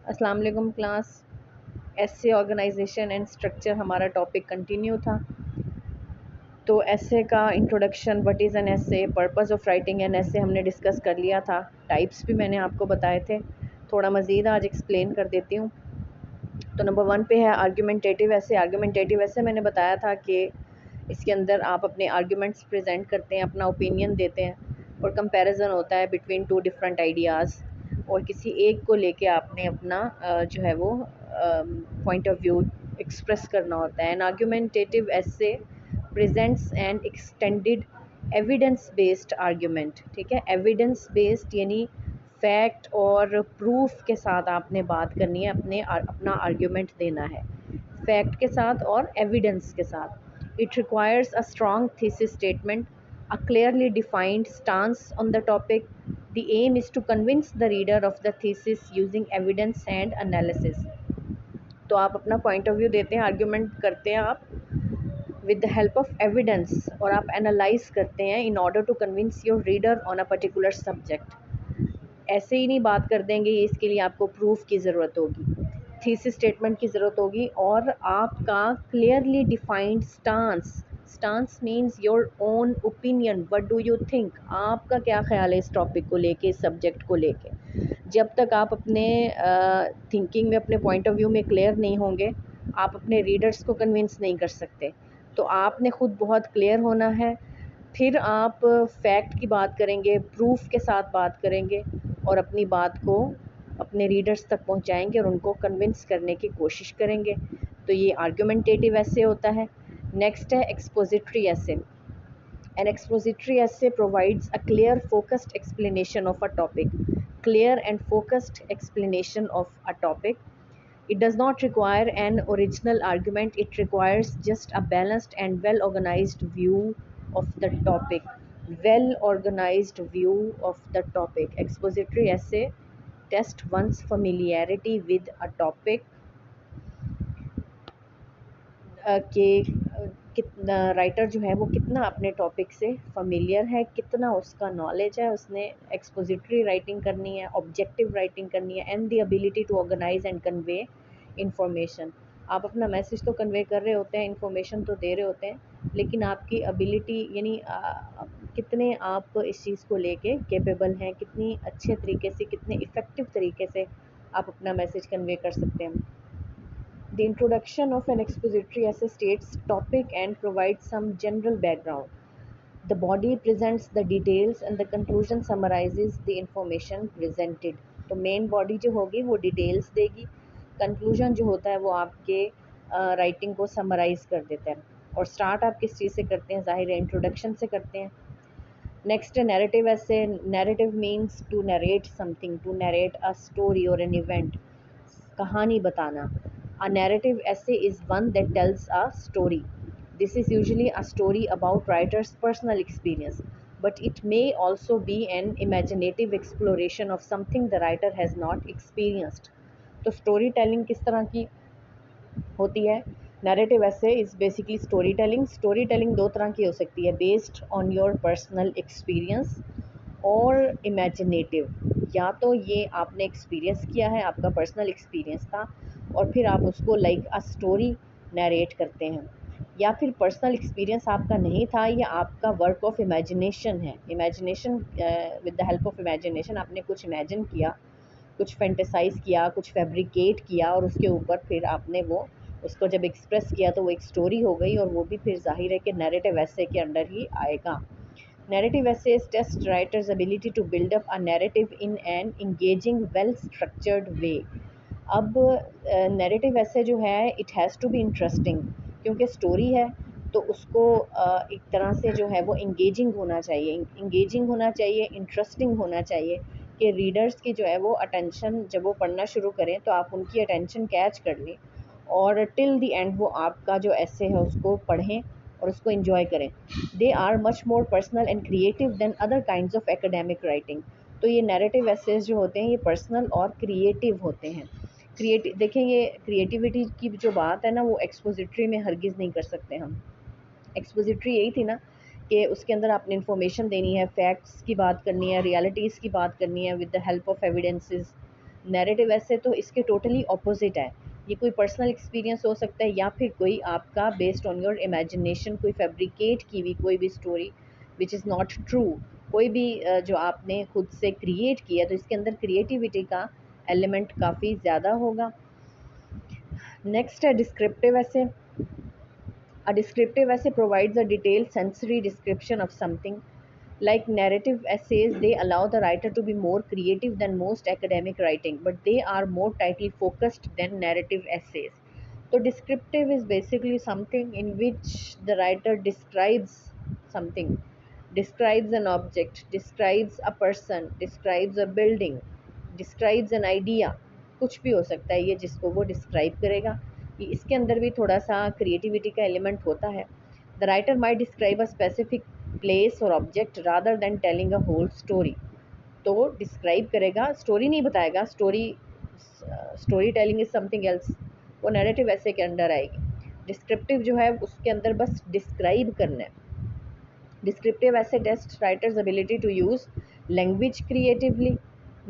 अस्सलाम वालेकुम class. Essay organisation and structure हमारा टॉपिक कंटिन्यू था। तो एसे का introduction, what is an essay, purpose of writing an essay हमने डिस्कस कर लिया था। टाइप्स भी मैंने आपको बताए थे, थोड़ा मज़ीद आज एक्सप्लेन कर देती हूँ। तो नंबर 1 पे है आर्गुमेंटेटिव एसे। आर्गुमेंटेटिव एसे मैंने बताया था कि इसके अंदर आप अपने आर्गुमेंट्स प्रेजेंट करते हैं, अपना ओपिनियन देते हैं और कंपैरिजन होता है बिटवीन टू डिफरेंट आइडियाज़, और किसी एक को लेके आपने अपना जो है वो पॉइंट ऑफ व्यू एक्सप्रेस करना होता है। An argumentative essay presents and extended evidence based argument. ठीक है, एविडेंस बेस्ड यानी फैक्ट और प्रूफ के साथ आपने बात करनी है, अपना आर्गुमेंट देना है फैक्ट के साथ और एविडेंस के साथ। It requires a strong thesis statement, a clearly defined stance on the topic. The aim is to convince the reader of the thesis using evidence and analysis. तो आप अपना पॉइंट ऑफ व्यू देते हैं, argument करते हैं आप with the help of evidence, और आप एनालाइज करते हैं in order to convince your reader on a particular subject. ऐसे ही नहीं बात कर देंगे, इसके लिए आपको प्रूफ की ज़रूरत होगी, थीसिस स्टेटमेंट की ज़रूरत होगी, और आपका clearly defined stance. Stance means your own opinion, what do you think, आपका क्या ख्याल है इस टॉपिक को लेके, इस सब्जेक्ट को लेके। जब तक आप अपने थिंकिंग में, अपने पॉइंट ऑफ व्यू में क्लियर नहीं होंगे, आप अपने रीडर्स को कन्विंस नहीं कर सकते। तो आपने ख़ुद बहुत क्लियर होना है, फिर आप फैक्ट की बात करेंगे, प्रूफ के साथ बात करेंगे और अपनी बात को अपने रीडर्स तक पहुंचाएंगे और उनको कन्विंस करने की कोशिश करेंगे। तो ये आर्गुमेंटेटिव ऐसे होता है। नेक्स्ट है एक्सपोजिटरी ऐसे। एन एक्सपोजिटरी ऐसे provides a clear focused explanation of a topic. Clear and focused explanation of a topic. It does not require an original argument, it requires just a balanced and well organized view of the topic. Well organized view of the topic. Expository essay test one's familiarity with a topic, कि कितना writer जो है वो कितना अपने topic से familiar है, कितना उसका नॉलेज है, उसने एक्सपोजिटरी राइटिंग करनी है, ऑब्जेक्टिव राइटिंग करनी है, and the ability to organise and convey information. आप अपना मैसेज तो कन्वे कर रहे होते हैं, इंफॉर्मेशन तो दे रहे होते हैं, लेकिन आपकी एबिलिटी यानी कितने आप इस चीज़ को लेके कैपेबल हैं, कितनी अच्छे तरीके से, कितने इफ़ेक्टिव तरीके से आप अपना मैसेज कन्वे कर सकते हैं। The introduction of an expository essay states topic and provides some general background. The body presents the details and the conclusion summarizes the information presented. तो मेन बॉडी जो होगी वो डिटेल्स देगी, कंक्लूजन जो होता है वो आपके राइटिंग को समराइज कर देता है। और स्टार्ट आप किस चीज़ से करते हैं, ज़ाहिर है इंट्रोडक्शन से करते हैं। नेक्स्ट है narrative essay. Narrative means to narrate something, to narrate a story और एन इवेंट, कहानी बताना। A narrative essay is one that tells a story. This is usually a story about writer's personal experience, but it may also be an imaginative exploration of something the writer has not experienced. तो story telling किस तरह की होती है? Narrative ऐसे is basically story telling. Story telling दो तरह की हो सकती है, based on your personal experience और इमेजिनेटिव। या तो ये आपने एक्सपीरियंस किया है, आपका पर्सनल एक्सपीरियंस था, और फिर आप उसको लाइक अ स्टोरी नरेट करते हैं, या फिर पर्सनल एक्सपीरियंस आपका नहीं था, या आपका वर्क ऑफ इमेजिनेशन है। Imagination, with the help of imagination आपने कुछ इमेजिन किया, कुछ फैंटेसाइज किया, कुछ फैब्रिकेट किया, और उसके ऊपर फिर आपने वो उसको जब एक्सप्रेस किया तो वो एक स्टोरी हो गई, और वो भी फिर जाहिर है कि नैरेटिव ऐसे के अंडर ही आएगा। Narrative essays test writers' ability to build up a narrative in an engaging, well-structured way. अब नैरेटिव ऐसे जो है, it has to be interesting, क्योंकि स्टोरी है तो उसको एक तरह से जो है वो इंगेजिंग होना चाहिए, इंटरेस्टिंग होना चाहिए, कि रीडर्स की जो है वो अटेंशन, जब वो पढ़ना शुरू करें तो आप उनकी अटेंशन कैच कर लें, और टिल द एंड वो आपका जो ऐसे है उसको पढ़ें और उसको एंजॉय करें। They are much more personal and creative than other kinds of academic writing. तो ये नैरेटिव एसेज जो होते हैं ये पर्सनल और क्रिएटिव होते हैं। क्रिएटिव देखें, ये क्रिएटिविटी की जो बात है ना, वो एक्सपोजिटरी में हरगिज़ नहीं कर सकते हम। एक्सपोजिटरी यही थी ना कि उसके अंदर आपने इन्फॉर्मेशन देनी है, फैक्ट्स की बात करनी है, रियलिटीज़ की बात करनी है with the help of evidences, narrative ऐसे तो इसके टोटली ऑपोजिट है। ये कोई पर्सनल एक्सपीरियंस हो सकता है या फिर कोई आपका बेस्ड ऑन योर इमेजिनेशन कोई फैब्रिकेट की हुई कोई भी story which is not true, कोई भी जो आपने खुद से क्रिएट किया, तो इसके अंदर क्रिएटिविटी का एलिमेंट काफ़ी ज़्यादा होगा। नेक्स्ट है डिस्क्रिप्टिव ऐसे। A descriptive essay provides a detailed sensory description of something. Like narrative essays, they allow the writer to be more creative than most academic writing, but they are more tightly focused than narrative essays. So, descriptive is basically something in which the writer describes something, describes an object, describes a person, describes a building, describes an idea. कुछ भी हो सकता है ये जिसको वो describe करेगा। ये इसके अंदर भी थोड़ा सा क्रिएटिविटी का एलिमेंट होता है। The writer might describe a specific place और object rather than telling a whole story. तो डिस्क्राइब करेगा, स्टोरी नहीं बताएगा। Story telling is something else, वो नैरेटिव ऐसे के अंडर आएगी। डिस्क्रिप्टिव जो है उसके अंदर बस डिस्क्राइब करना है। Descriptive essay tests writer's ability to use language creatively,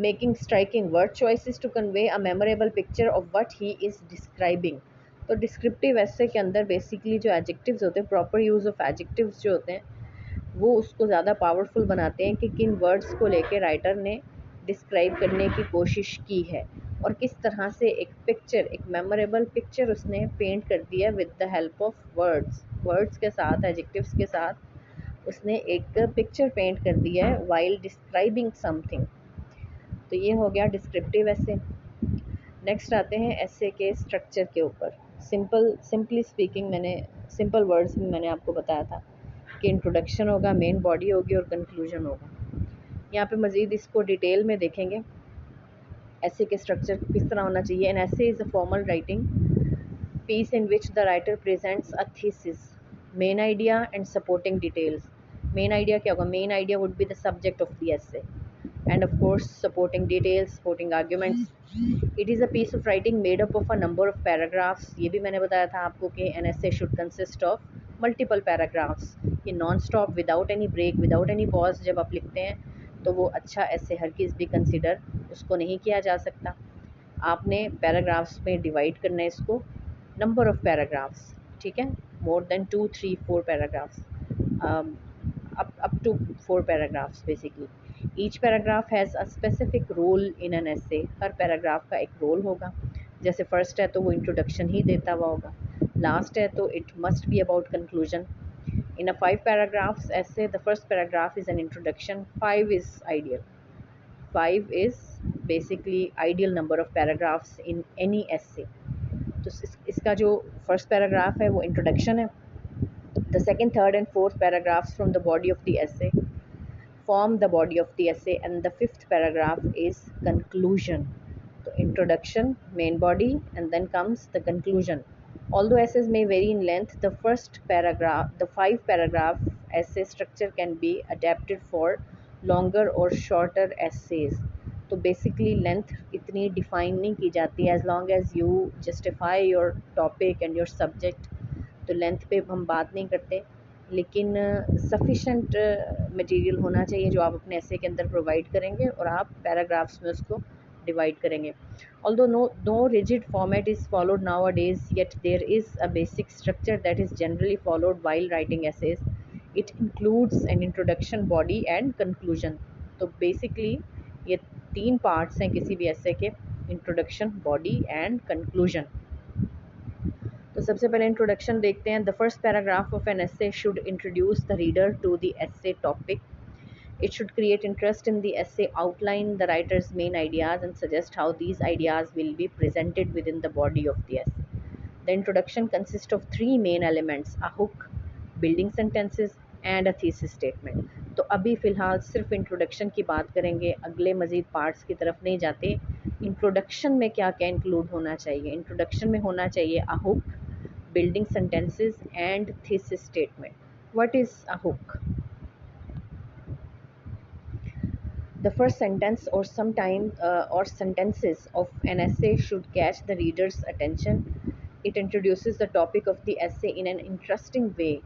making striking word choices to convey a memorable picture of what he is describing. तो डिस्क्रिप्टिव ऐसे के अंदर बेसिकली जो एडजेक्टिव्स होते हैं, प्रॉपर यूज़ ऑफ एडजेक्टिव्स जो होते हैं वो उसको ज़्यादा पावरफुल बनाते हैं कि किन वर्ड्स को लेके राइटर ने डिस्क्राइब करने की कोशिश की है और किस तरह से एक पिक्चर, एक मेमोरेबल पिक्चर उसने पेंट कर दिया with the help of words के साथ, एडजेक्टिव्स के साथ उसने एक पिक्चर पेंट कर दिया है वाइल डिस्क्राइबिंग समथिंग। तो ये हो गया डिस्क्रिप्टिव ऐसे। नेक्स्ट आते हैं ऐसे के स्ट्रक्चर के ऊपर। सिंपली स्पीकिंग, मैंने सिंपल वर्ड्स में मैंने आपको बताया था कि इंट्रोडक्शन होगा, मेन बॉडी होगी और कंक्लूजन होगा। यहाँ पे मज़ीद इसको डिटेल में देखेंगे ऐसे के स्ट्रक्चर किस तरह होना चाहिए। एन ऐसे is a formal writing piece in which the writer presents a thesis, main idea and supporting details. Main idea क्या होगा? Main idea would be the subject of the essay, and of course supporting details, supporting arguments. It is a piece of writing made up of a number of paragraphs. ये भी मैंने बताया था आपको कि an essay should consist of multiple paragraphs. ये non stop, without any break, without any pause जब आप लिखते हैं तो वो अच्छा ऐसे हर चीज़ भी कंसिडर उसको नहीं किया जा सकता। आपने पैराग्राफ्स में डिवाइड करना है इसको, नंबर ऑफ पैराग्राफ्स, ठीक है, more than 2 3 4 paragraphs, up to 4 paragraphs basically. Each paragraph has a specific role in an essay. हर पैराग्राफ का एक रोल होगा। जैसे फर्स्ट है तो वो इंट्रोडक्शन ही देता हुआ होगा, लास्ट है तो it must be about conclusion. In a 5 paragraphs ऐसे the first paragraph is an introduction, 5 is ideal, 5 is basically ideal number of paragraphs in any essay। तो इसका जो फर्स्ट पैराग्राफ है वो इंट्रोडक्शन है। The second, third and fourth paragraphs from the body of the essay form the body of the essay, and the fifth paragraph is conclusion. So introduction, main body, and then comes the conclusion. Although essays may vary in length, the 5 paragraph essay structure can be adapted for longer or shorter essays. तो basically length इतनी define नहीं की जाती, as long as you justify your topic and your subject. तो length पे हम बात नहीं करते, लेकिन सफिशेंट मटेरियल होना चाहिए जो आप अपने ऐसे के अंदर प्रोवाइड करेंगे और आप पैराग्राफ्स में उसको डिवाइड करेंगे। Although no rigid format is followed nowadays, yet there is a basic structure that is generally followed while writing essays. It includes an introduction, body and conclusion. तो बेसिकली ये 3 parts हैं किसी भी ऐसे के, इंट्रोडक्शन, बॉडी एंड कंक्लूजन। तो सबसे पहले इंट्रोडक्शन देखते हैं। The first paragraph of an essay should introduce the reader to the essay topic. It should create interest in the essay, outline the writer's main ideas, and suggest how these ideas will be presented within the body of the essay. The introduction consists of 3 main elements: a hook, building sentences, and a thesis statement. तो अभी फ़िलहाल सिर्फ introduction की बात करेंगे, अगले मज़ीद parts की तरफ नहीं जाते। इंट्रोडक्शन में क्या क्या इंक्लूड होना चाहिए? इंट्रोडक्शन में होना चाहिए a hook, building sentences, and thesis statement. What is a hook? The first sentence or sentences of an essay should catch the reader's attention. It introduces the topic of the essay in an interesting way.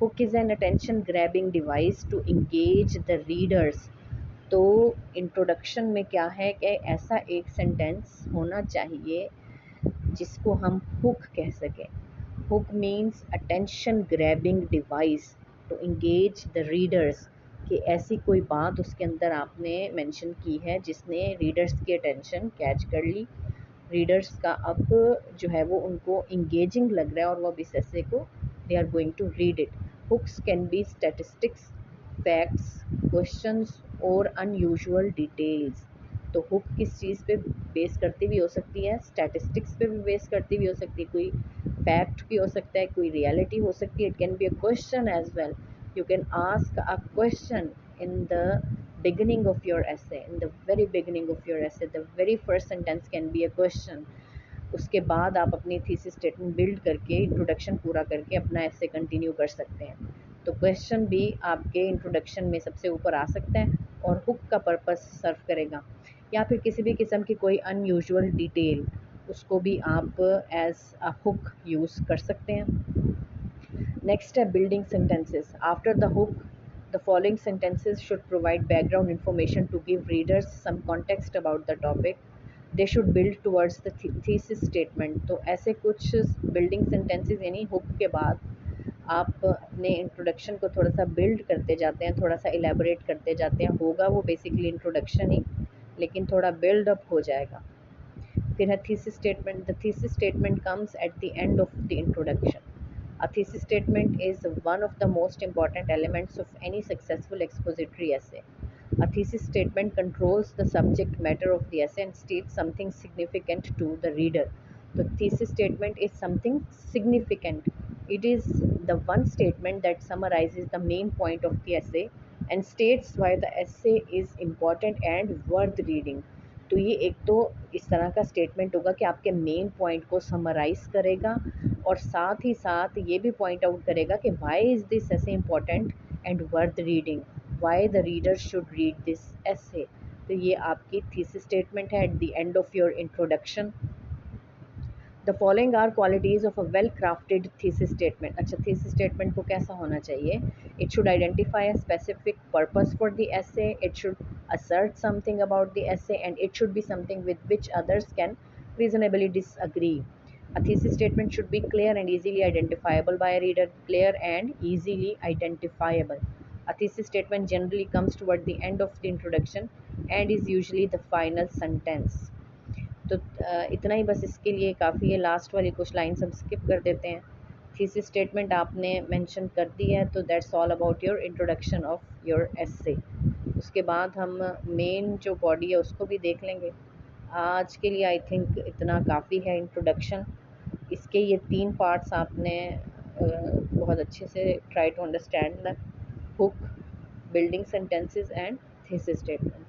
Hook is an attention-grabbing device to engage the readers. तो introduction में क्या है कि ऐसा एक sentence होना चाहिए जिसको हम हुक कह सकें। Hook means attention grabbing device to engage the readers, कि ऐसी कोई बात उसके अंदर आपने मेंशन की है जिसने रीडर्स की अटेंशन कैच कर ली। रीडर्स का अब जो है वो उनको इंगेजिंग लग रहा है और वो अब इस ऐसे को they are going to read it. Hooks can be statistics, facts, questions और अनयूजुअल डिटेल्स। तो हुक किस चीज़ पे बेस करती भी हो सकती है? स्टैटिस्टिक्स पे भी बेस करती भी हो सकती है, कोई फैक्ट भी हो सकता है, कोई रियलिटी हो सकती है। It can be a question as well. You can ask a question in the beginning of your essay, in the very beginning of your essay, the very first sentence can be a question. उसके बाद आप अपनी thesis statement build करके introduction पूरा करके अपना ऐसे continue कर सकते हैं। तो क्वेश्चन भी आपके इंट्रोडक्शन में सबसे ऊपर आ सकता है और हुक का पर्पस सर्व करेगा, या फिर किसी भी किस्म की कोई अनयूजुअल डिटेल, उसको भी आप एज अ हुक यूज़ कर सकते हैं। Next step, building sentences. After the hook, the following sentences should provide background information to give readers some context about the topic. They should build towards the thesis statement. तो ऐसे कुछ building sentences यानी hook के बाद आप अपने introduction को थोड़ा सा बिल्ड करते जाते हैं, थोड़ा सा इलेबोरेट करते जाते हैं। होगा वो बेसिकली इंट्रोडक्शन ही, लेकिन थोड़ा बिल्ड अप हो जाएगा। फिर है thesis statement. The thesis statement comes at the end of the introduction. A thesis statement is one of the most important elements of any successful expository essay. A thesis statement controls the subject matter of the essay and states something significant to the reader. The thesis statement is something significant. It is the one statement that summarizes the main point of the essay and states why the essay is important and worth reading. तो ये एक तो इस तरह का statement होगा कि आपके मेन पॉइंट को समराइज करेगा और साथ ही साथ ये भी पॉइंट आउट करेगा कि why is this essay important and worth reading, why the reader should read this essay. तो ये आपकी थीसिस स्टेटमेंट है at the end of your introduction. The following are qualities of a well crafted thesis statement. अच्छा, thesis statement को कैसा होना चाहिए? It should identify a specific purpose for the essay, it should assert something about the essay, and it should be something with which others can reasonably disagree. A thesis statement should be clear and easily identifiable by a reader. Clear and easily identifiable. A thesis statement generally comes toward the end of the introduction and is usually the final sentence. तो इतना ही बस, इसके लिए काफ़ी है। Last वाली कुछ lines हम स्किप कर देते हैं। थीसिस स्टेटमेंट आपने मेंशन कर दी है, तो that's all about your introduction of your एसे। उसके बाद हम मेन जो बॉडी है उसको भी देख लेंगे। आज के लिए आई थिंक इतना काफ़ी है इंट्रोडक्शन। इसके ये 3 पार्ट्स आपने बहुत अच्छे से try to understand the hook, building sentences and thesis statement.